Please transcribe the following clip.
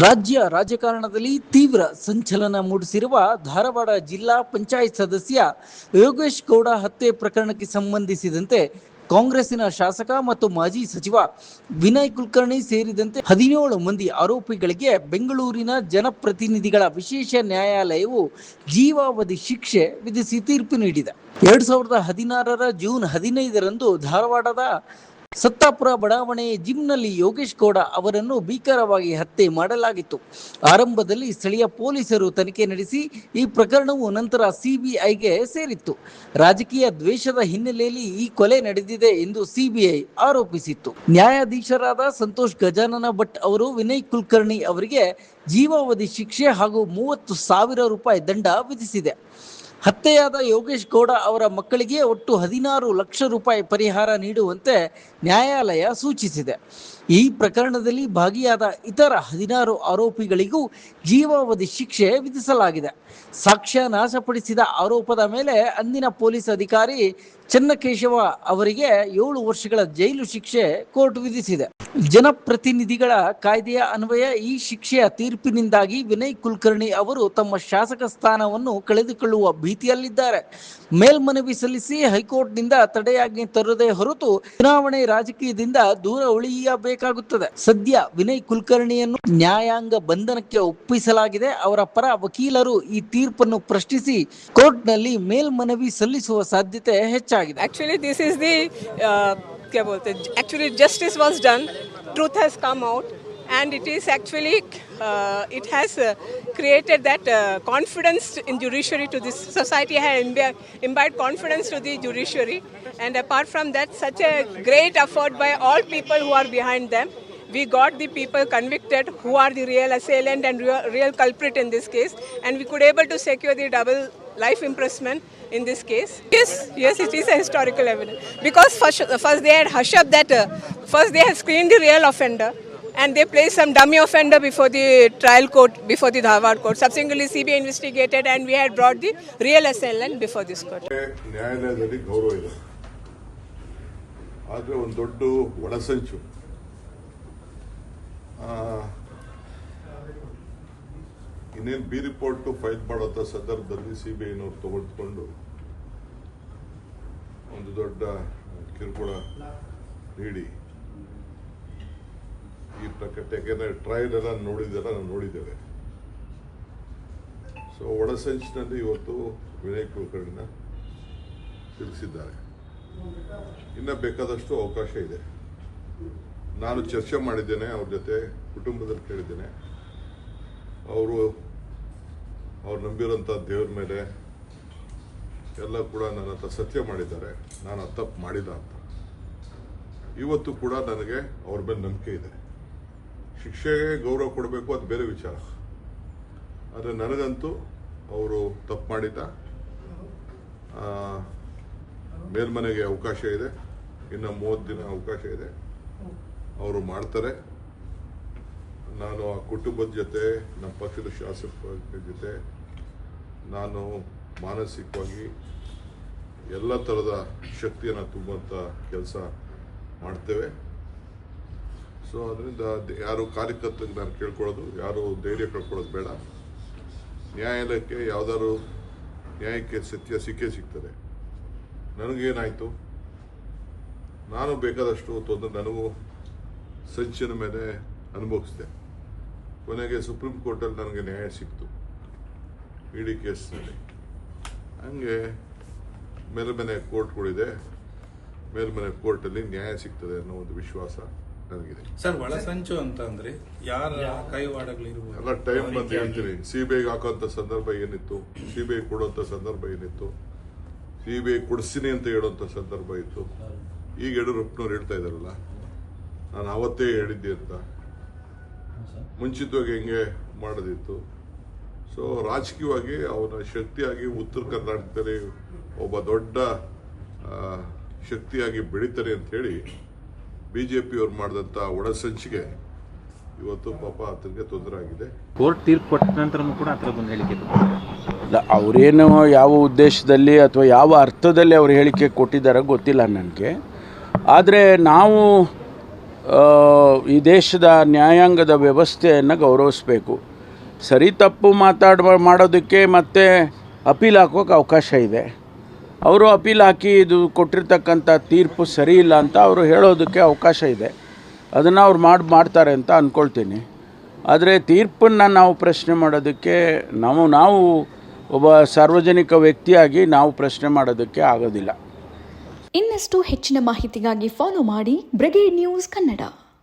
ರಾಜ್ಯ ರಾಜಕಾರಣದಲ್ಲಿ ತೀವ್ರ ಸಂಚಲನ ಮೂಡಿಸಿರುವ ಧಾರವಾಡ ಜಿಲ್ಲಾ ಪಂಚಾಯತ್ ಸದಸ್ಯ ಯೋಗೇಶ್ ಗೌಡ ಹತ್ಯೆ ಪ್ರಕರಣಕ್ಕೆ ಸಂಬಂಧಿಸಿದಂತೆ ಕಾಂಗ್ರೆಸ್ಸಿನ ಶಾಸಕ ಮತ್ತು ಮಾಜಿ ಸಚಿವ ವಿನಯ್ ಕುಲಕರ್ಣಿ ಸೇರಿದಂತೆ 17 ಮಂದಿ ಆರೋಪಿಗಳಿಗೆ ಬೆಂಗಳೂರಿನ ಜನಪ್ರತಿನಿಧಿಗಳ ವಿಶೇಷ ನ್ಯಾಯಾಲಯವು ಜೀವಾವಧಿ ಶಿಕ್ಷೆ ವಿಧಿಸಿ ತೀರ್ಪು ನೀಡಿದೆ. 2016 ಜೂನ್ 15ರಂದು ಧಾರವಾಡದ ಸತ್ತಾಪುರ ಬಡಾವಣೆಯ ಜಿಮ್ನಲ್ಲಿ ಯೋಗೇಶ್ ಗೌಡ ಅವರನ್ನು ಭೀಕರವಾಗಿ ಹತ್ಯೆ ಮಾಡಲಾಗಿತ್ತು. ಆರಂಭದಲ್ಲಿ ಸ್ಥಳೀಯ ಪೊಲೀಸರು ತನಿಖೆ ನಡೆಸಿ ಈ ಪ್ರಕರಣವು ನಂತರ ಸಿಬಿಐಗೆ ಸೇರಿತ್ತು. ರಾಜಕೀಯ ದ್ವೇಷದ ಹಿನ್ನೆಲೆಯಲ್ಲಿ ಈ ಕೊಲೆ ನಡೆದಿದೆ ಎಂದು ಸಿಬಿಐ ಆರೋಪಿಸಿತ್ತು. ನ್ಯಾಯಾಧೀಶರಾದ ಸಂತೋಷ್ ಗಜಾನನ ಭಟ್ ಅವರು ವಿನಯ್ ಕುಲಕರ್ಣಿ ಅವರಿಗೆ ಜೀವಾವಧಿ ಶಿಕ್ಷೆ ಹಾಗೂ 30,000 ರೂಪಾಯಿ ದಂಡ ವಿಧಿಸಿದೆ. ಹತ್ಯೆಯಾದ ಯೋಗೇಶ್ ಗೌಡ ಅವರ ಮಕ್ಕಳಿಗೆ ಒಟ್ಟು 16 ಲಕ್ಷ ರೂಪಾಯಿ ಪರಿಹಾರ ನೀಡುವಂತೆ ನ್ಯಾಯಾಲಯ ಸೂಚಿಸಿದೆ. ಈ ಪ್ರಕರಣದಲ್ಲಿ ಭಾಗಿಯಾದ ಇತರ 16 ಆರೋಪಿಗಳಿಗೂ ಜೀವಾವಧಿ ಶಿಕ್ಷೆ ವಿಧಿಸಲಾಗಿದೆ. ಸಾಕ್ಷ್ಯ ನಾಶಪಡಿಸಿದ ಆರೋಪದ ಮೇಲೆ ಅಂದಿನ ಪೊಲೀಸ್ ಅಧಿಕಾರಿ ಚನ್ನಕೇಶವ ಅವರಿಗೆ 7 ವರ್ಷಗಳ ಜೈಲು ಶಿಕ್ಷೆ ಕೋರ್ಟ್ ವಿಧಿಸಿದೆ. ಜನಪ್ರತಿನಿಧಿಗಳ ಕಾಯ್ದೆಯ ಅನ್ವಯ ಈ ಶಿಕ್ಷೆಯ ತೀರ್ಪಿನಿಂದಾಗಿ ವಿನಯ್ ಕುಲಕರ್ಣಿ ಅವರು ತಮ್ಮ ಶಾಸಕ ಸ್ಥಾನವನ್ನು ಕಳೆದುಕೊಳ್ಳುವ ಭೀತಿಯಲ್ಲಿದ್ದಾರೆ. ಮೇಲ್ಮನವಿ ಸಲ್ಲಿಸಿ ಹೈಕೋರ್ಟ್ನಿಂದ ತಡೆಯಾಜ್ಞೆ ತರದೇ ಹೊರತು ಚುನಾವಣೆ ರಾಜಕೀಯದಿಂದ ದೂರ ಉಳಿಯಬೇಕಾಗುತ್ತದೆ. ಸದ್ಯ ವಿನಯ್ ಕುಲಕರ್ಣಿಯನ್ನು ನ್ಯಾಯಾಂಗ ಬಂಧನಕ್ಕೆ ಒಪ್ಪಿಸಲಾಗಿದೆ. ಅವರ ಪರ ವಕೀಲರು ಈ ತೀರ್ಪನ್ನು ಪ್ರಶ್ನಿಸಿ ಕೋರ್ಟ್ನಲ್ಲಿ ಮೇಲ್ಮನವಿ ಸಲ್ಲಿಸುವ ಸಾಧ್ಯತೆ ಹೆಚ್ಚಾಗಿದೆ. Actually justice was done, truth has come out, and it is actually it has created that confidence in judiciary to this society, has imbibed confidence to the judiciary, and apart from that, such a great effort by all people who are behind them. We got the people convicted who are the real assailant and real culprit in this case, and we could able to secure the double life imprisonment in this case. Yes, it is a historical evidence, because first they had hush up that first they had screened the real offender and they placed some dummy offender before the trial court, before the Dharwad court. Subsequently CBI investigated and we had brought the real assailant before this court. ನ್ಯಾಯಾಲಯದಲ್ಲಿ ಗೌರವ ಇದೆ, ಆದರೆ ಒಂದು ದೊಡ್ಡ ಒಳಸಂಚು. ಇನ್ನೇನು B report file ಮಾಡೋಂಥ ಸಂದರ್ಭದಲ್ಲಿ ಸಿಬಿಐನವ್ರು ತೆಗೆದುಕೊಂಡು ಒಂದು ದೊಡ್ಡ ಕಿರುಕುಳ ನೀಡಿ ಈ ಪ್ರಕರಣ, ಯಾಕೆಂದರೆ ಟ್ರಯಲ್ ಎಲ್ಲ ನಾವು ನೋಡಿದ್ದೇವೆ. ಸೊ ಒಳಸಂಚಿನಲ್ಲಿ ಇವತ್ತು ವಿನಯ್ ಕುಲಕರ್ಣಿನ ತಿಳಿಸಿದ್ದಾರೆ. ಇನ್ನು ಬೇಕಾದಷ್ಟು ಅವಕಾಶ ಇದೆ. ನಾನು ಚರ್ಚೆ ಮಾಡಿದ್ದೇನೆ ಅವ್ರ ಜೊತೆ, ಕುಟುಂಬದಲ್ಲಿ ಕೇಳಿದ್ದೇನೆ. ಅವ್ರು ನಂಬಿರೋಂಥ ದೇವ್ರ ಮೇಲೆ ಎಲ್ಲ ಕೂಡ ನನ್ನ ಹತ್ರ ಸತ್ಯ ಮಾಡಿದ್ದಾರೆ, ನಾನು ತಪ್ಪು ಮಾಡಿಲ್ಲ ಅಂತ. ಇವತ್ತು ಕೂಡ ನನಗೆ ಅವ್ರ ಮೇಲೆ ನಂಬಿಕೆ ಇದೆ. ಶಿಕ್ಷೆಗೆ ಗೌರವ ಕೊಡಬೇಕು, ಅದು ಬೇರೆ ವಿಚಾರ. ಆದರೆ ನನಗಂತೂ ಅವರು ತಪ್ಪು ಮಾಡಿಲ್ಲ. ಮೇಲ್ಮನೆಗೆ ಅವಕಾಶ ಇದೆ, ಇನ್ನು 30 ದಿನ ಅವಕಾಶ ಇದೆ, ಅವರು ಮಾಡ್ತಾರೆ. ನಾನು ಆ ಕುಟುಂಬದ ಜೊತೆ, ನಮ್ಮ ಪಕ್ಷದ ಶಾಸಕರ ಜೊತೆ ನಾನು ಮಾನಸಿಕವಾಗಿ ಎಲ್ಲ ಥರದ ಶಕ್ತಿಯನ್ನು ತುಂಬುವಂಥ ಕೆಲಸ ಮಾಡ್ತೇವೆ. ಸೊ ಅದರಿಂದ ಯಾರು ಕಾರ್ಯಕರ್ತರಿಗೆ ನಾನು ಕೇಳ್ಕೊಳ್ಳೋದು, ಯಾರು ಧೈರ್ಯ ಕಳ್ಕೊಳ್ಳೋದು ಬೇಡ. ನ್ಯಾಯಾಲಯಕ್ಕೆ ಯಾವುದಾದ್ರು ನ್ಯಾಯಕ್ಕೆ ಸತ್ಯ ಸಿಗ್ತದೆ. ನನಗೇನಾಯಿತು, ನಾನು ಬೇಕಾದಷ್ಟು ತೊಂದರೆ ನನಗೂ ಸಂಚಿನ ಮೇಲೆ ಅನುಭವಿಸಿದೆ. ಕೊನೆಗೆ ಸುಪ್ರೀಂ ಕೋರ್ಟಲ್ಲಿ ನನಗೆ ನ್ಯಾಯ ಸಿಕ್ತು ಇಡೀ ಕೇಸ್ನಲ್ಲಿ. ಹಂಗೆ ಮೇಲ್ಮನೆ ಕೋರ್ಟ್ಗಳಿದೆ, ಮೇಲ್ಮನೆ ಕೋರ್ಟಲ್ಲಿ ನ್ಯಾಯ ಸಿಗ್ತದೆ ಅನ್ನೋ ಒಂದು ವಿಶ್ವಾಸ ನನಗಿದೆ. ಸರ್, ಒಳಸಂಚು ಅಂತ ಅಂದ್ರೆ ಯಾರ ಕೈವಾಡಗಳಿರ್ಬೋದು? ಎಲ್ಲ ಟೈಮ್ ಬಂದು ಹೇಳ್ತೀನಿ. ಸಿಬಿಐಗೆ ಹಾಕೋಂಥ ಸಂದರ್ಭ ಏನಿತ್ತು, ಸಿಬಿಐ ಕೊಡುವಂಥ ಸಂದರ್ಭ ಏನಿತ್ತು, ಸಿಬಿಐ ಕೊಡಿಸ್ತೀನಿ ಅಂತ ಹೇಳುವಂಥ ಸಂದರ್ಭ ಇತ್ತು. ಈಗ ಯಡಿಯೂರಪ್ಪನವ್ರು ಹೇಳ್ತಾ ಇದ್ದಾರಲ್ಲ, ನಾನು ಅವತ್ತೇ ಹೇಳಿದ್ದೆ ಅಂತ. ಮುಂಚಿತವಾಗಿ ಹೆಂಗೆ ಮಾಡೋದಿತ್ತು. ಸೊ ರಾಜಕೀಯವಾಗಿ ಅವನ ಶಕ್ತಿಯಾಗಿ ಉತ್ತರ ಕರ್ನಾಟಕದಲ್ಲಿ ಒಬ್ಬ ದೊಡ್ಡ ಶಕ್ತಿಯಾಗಿ ಬೆಳೀತಾರೆ ಅಂತ ಹೇಳಿ ಬಿಜೆಪಿಯವ್ರು ಮಾಡಿದಂಥ ಒಳಸಂಚಿಗೆ ಇವತ್ತು ಪಾಪ ಆತನಿಗೆ ತೊಂದರೆ ಆಗಿದೆ. ಕೋರ್ಟ್ ತೀರ್ಪು ಕೊಟ್ಟ ನಂತರ ಕೂಡ ಆ ಥರದೊಂದು ಹೇಳಿಕೆ ಅವರೇನು ಯಾವ ಉದ್ದೇಶದಲ್ಲಿ ಅಥವಾ ಯಾವ ಅರ್ಥದಲ್ಲಿ ಅವ್ರು ಹೇಳಿಕೆ ಕೊಟ್ಟಿದ್ದಾರೋ ಗೊತ್ತಿಲ್ಲ ನನಗೆ. ಆದರೆ ನಾವು ಈ ದೇಶದ ನ್ಯಾಯಾಂಗದ ವ್ಯವಸ್ಥೆಯನ್ನು ಗೌರವಿಸಬೇಕು. ಸರಿ ತಪ್ಪು ಮಾಡೋದಕ್ಕೆ ಮತ್ತೆ ಅಪೀಲ್ ಹಾಕೋಕ್ಕೆ ಅವಕಾಶ ಇದೆ. ಅವರು ಅಪೀಲ್ ಹಾಕಿ ಇದು ಕೊಟ್ಟಿರ್ತಕ್ಕಂಥ ತೀರ್ಪು ಸರಿ ಇಲ್ಲ ಅಂತ ಅವರು ಹೇಳೋದಕ್ಕೆ ಅವಕಾಶ ಇದೆ. ಅದನ್ನು ಅವ್ರು ಮಾಡ್ತಾರೆ ಅಂತ ಅಂದ್ಕೊಳ್ತೀನಿ. ಆದರೆ ತೀರ್ಪನ್ನು ನಾವು ಪ್ರಶ್ನೆ ಮಾಡೋದಕ್ಕೆ ನಾವು ಒಬ್ಬ ಸಾರ್ವಜನಿಕ ವ್ಯಕ್ತಿಯಾಗಿ ನಾವು ಪ್ರಶ್ನೆ ಮಾಡೋದಕ್ಕೆ ಆಗೋದಿಲ್ಲ. ಇನ್ನಷ್ಟು ಹೆಚ್ಚಿನ ಮಾಹಿತಿಗಾಗಿ ಫಾಲೋ ಮಾಡಿ ಬ್ರಿಗೇಡ್ ನ್ಯೂಸ್ ಕನ್ನಡ.